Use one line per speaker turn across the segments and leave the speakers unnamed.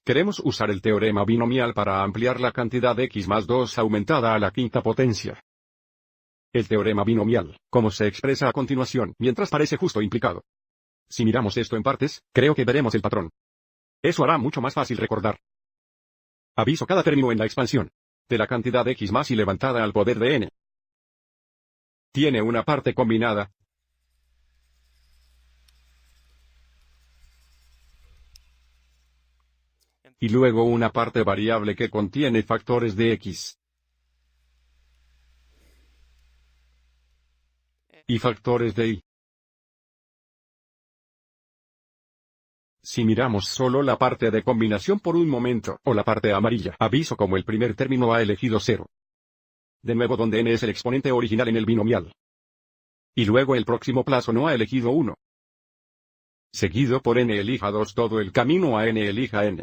Queremos usar el teorema binomial para ampliar la cantidad de x más 2 aumentada a la quinta potencia. El teorema binomial, como se expresa a continuación, mientras parece justo implicado. Si miramos esto en partes, creo que veremos el patrón. Eso hará mucho más fácil recordar. Aviso: cada término en la expansión de la cantidad de x más y levantada al poder de n tiene una parte combinada y luego una parte variable que contiene factores de x y factores de y. Si miramos solo la parte de combinación por un momento, o la parte amarilla, aviso como el primer término ha elegido 0. De nuevo, donde n es el exponente original en el binomial. Y luego el próximo plazo no ha elegido 1. Seguido por n elija 2 todo el camino a n elija n.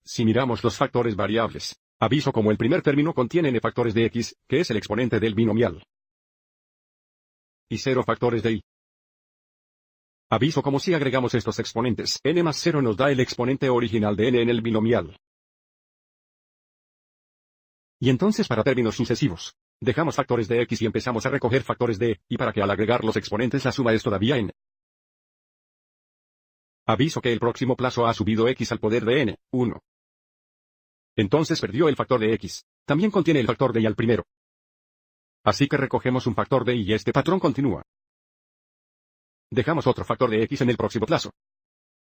Si miramos los factores variables, aviso como el primer término contiene n factores de x, que es el exponente del binomial. Y 0 factores de y. Aviso como si agregamos estos exponentes, n más 0 nos da el exponente original de n en el binomial. Y entonces para términos sucesivos, dejamos factores de x y empezamos a recoger factores de y para que al agregar los exponentes la suma es todavía n. Aviso que el próximo plazo ha subido x al poder de n, 1. Entonces perdió el factor de x. También contiene el factor de y al primero. Así que recogemos un factor de y y este patrón continúa. Dejamos otro factor de x en el próximo plazo.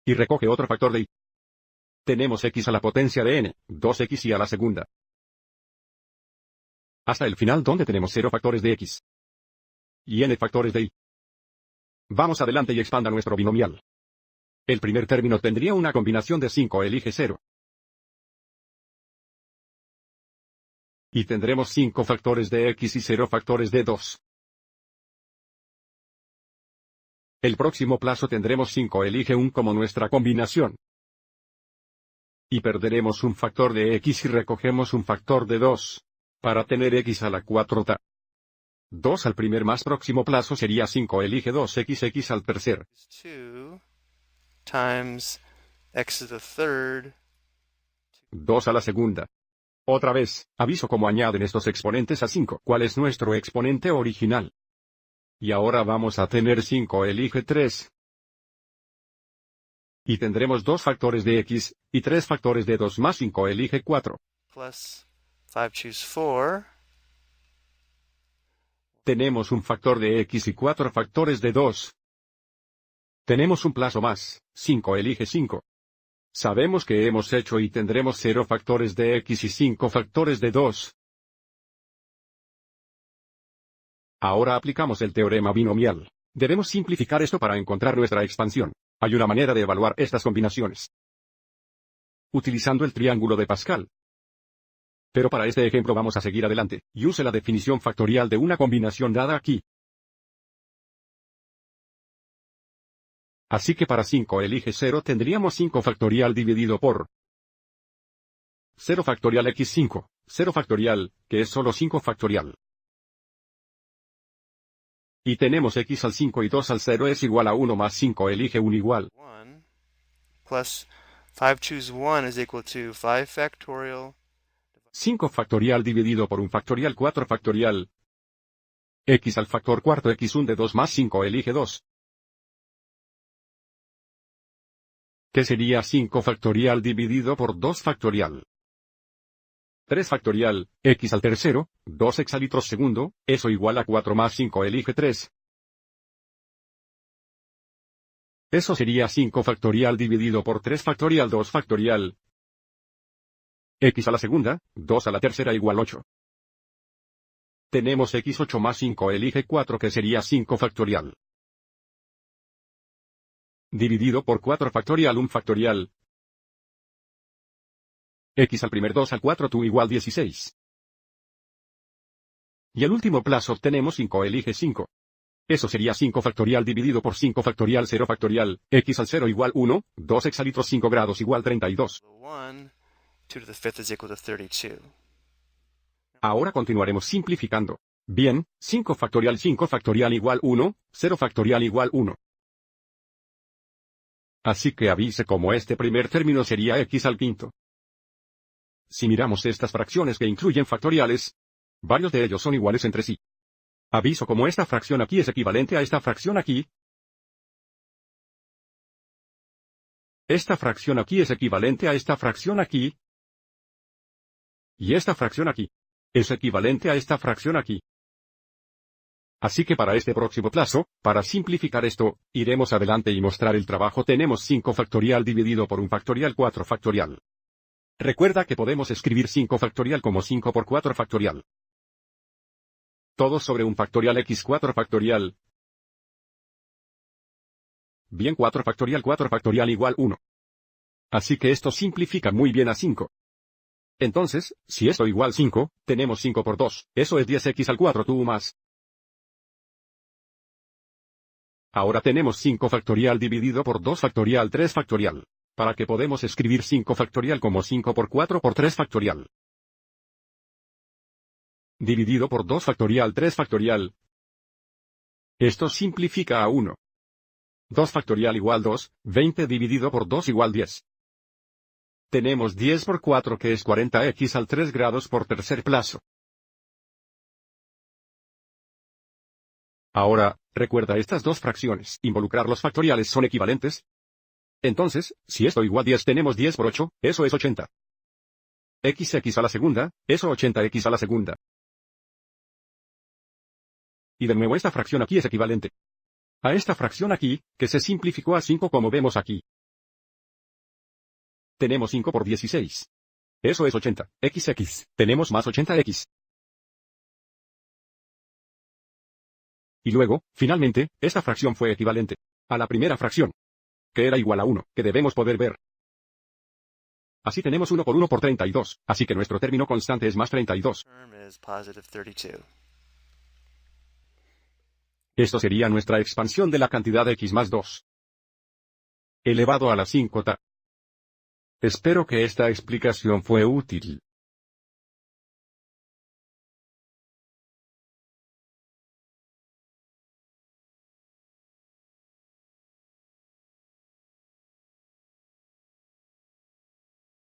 Y recoge otro factor de y. Tenemos x a la potencia de n, 2x y a la segunda. Hasta el final donde tenemos 0 factores de x. Y n factores de y. Vamos adelante y expanda nuestro binomial. El primer término tendría una combinación de 5 elige 0. Y tendremos 5 factores de x y 0 factores de 2. El próximo plazo tendremos 5 elige 1 como nuestra combinación. Y perderemos un factor de x y recogemos un factor de 2. Para tener x a la cuarta. 2 al primer más próximo plazo sería 5 elige 2x al tercer.
2 times x to the third.
2 a la segunda. Otra vez, aviso cómo añaden estos exponentes a 5. ¿Cuál es nuestro exponente original? Y ahora vamos a tener 5 elige 3. Y tendremos 2 factores de x, y 3 factores de 2 más 5 elige 4.
Plus 5 choose 4.
Tenemos un factor de x y 4 factores de 2. Tenemos un plazo más, 5 elige 5. Sabemos que hemos hecho y tendremos 0 factores de x y 5 factores de 2. Ahora aplicamos el teorema binomial. Debemos simplificar esto para encontrar nuestra expansión. Hay una manera de evaluar estas combinaciones. Utilizando el triángulo de Pascal. Pero para este ejemplo vamos a seguir adelante, y use la definición factorial de una combinación dada aquí. Así que para 5 elige 0 tendríamos 5 factorial dividido por 0 factorial x5, 0 factorial, que es solo 5 factorial. Y tenemos x al 5 y 2 al 0 es igual a 1 más 5 elige 1 igual.
1 plus 5 choose 1 is equal to 5 factorial.
5 factorial dividido por 1 factorial 4 factorial. X al factor cuarto x1 de 2 más 5 elige 2. ¿Qué sería 5 factorial dividido por 2 factorial? 3 factorial, x al tercero, 2x al litro segundo, eso igual a 4 más 5 elige 3. Eso sería 5 factorial dividido por 3 factorial 2 factorial. X a la segunda, 2 a la tercera igual 8. Tenemos x8 más 5 elige 4 que sería 5 factorial. Dividido por 4 factorial 1 factorial. X al primer 2 al 4 tú igual 16. Y el último plazo tenemos 5 elige 5. Eso sería 5 factorial dividido por 5 factorial 0 factorial, x al 0 igual 1, 2x al litro 5 grados igual 32.
1, 2 to the fifth is equal to 32.
Ahora continuaremos simplificando. Bien, 5 factorial igual 1, 0 factorial igual 1. Así que avise como este primer término sería x al quinto. Si miramos estas fracciones que incluyen factoriales, varios de ellos son iguales entre sí. Aviso como esta fracción aquí es equivalente a esta fracción aquí. Esta fracción aquí es equivalente a esta fracción aquí. Y esta fracción aquí es equivalente a esta fracción aquí. Así que para este próximo plazo, para simplificar esto, iremos adelante y mostrar el trabajo. Tenemos 5 factorial dividido por 1 factorial 4 factorial. Recuerda que podemos escribir 5 factorial como 5 por 4 factorial. Todo sobre 1 factorial x 4 factorial. Bien, 4 factorial igual 1. Así que esto simplifica muy bien a 5. Entonces, si esto igual 5, tenemos 5 por 2, eso es 10x al 4 tú más. Ahora tenemos 5 factorial dividido por 2 factorial 3 factorial. Para que podemos escribir 5 factorial como 5 por 4 por 3 factorial. Dividido por 2 factorial 3 factorial. Esto simplifica a 1. 2 factorial igual 2, 20 dividido por 2 igual 10. Tenemos 10 por 4 que es 40x al 3 grados por tercer plazo. Ahora, recuerda estas dos fracciones. Involucrar los factoriales son equivalentes. Entonces, si esto igual 10 tenemos 10 por 8, eso es 80. X a la segunda, eso 80x a la segunda. Y de nuevo esta fracción aquí es equivalente a esta fracción aquí, que se simplificó a 5 como vemos aquí. Tenemos 5 por 16. Eso es 80. XX. Tenemos más 80x. Y luego, finalmente, esta fracción fue equivalente a la primera fracción, que era igual a 1, que debemos poder ver. Así tenemos 1 por 1 por 32, así que nuestro término constante es más 32. Esto sería nuestra expansión de la cantidad de x más 2 elevado a la 5ta. Espero que esta explicación fue útil.